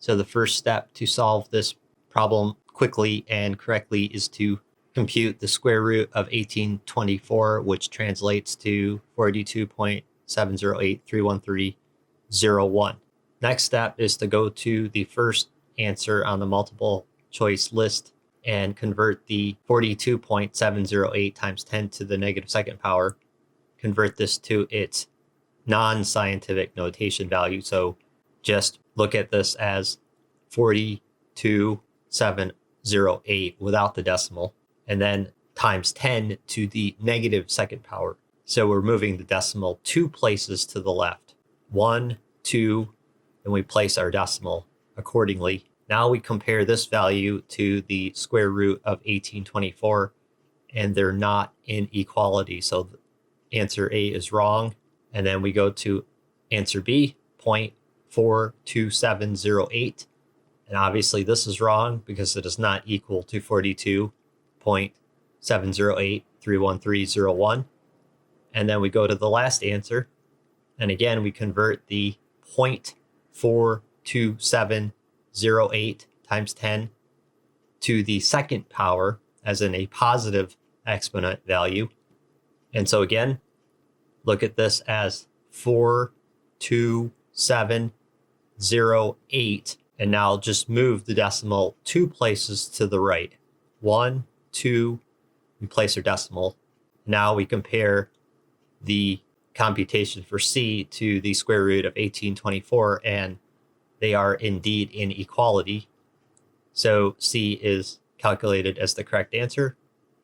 So the first step to solve this problem quickly and correctly is to compute the square root of 1824, which translates to 42.7083131. Next step is to go to the first answer on the multiple choice list and convert the 42.708 times 10 to the negative second power, convert this to its non-scientific notation value. So just look at this as 42.708 without the decimal, and then times 10 to the negative second power. So we're moving the decimal 2 places to the left, 1, 2, and we place our decimal accordingly. Now we compare this value to the square root of 1824, and they're not in equality. So answer A is wrong. And then we go to answer B, 0.42708. And obviously this is wrong because it is not equal to 42.7083131. And then we go to the last answer. And again, we convert the 0.42708 times 10 to the second power, as in a positive exponent value. And so again, look at this as 42708. And now just move the decimal 2 places to the right. 1, 2, we place our decimal. Now we compare the computation for C to the square root of 1824, and they are indeed in equality. So C is calculated as the correct answer.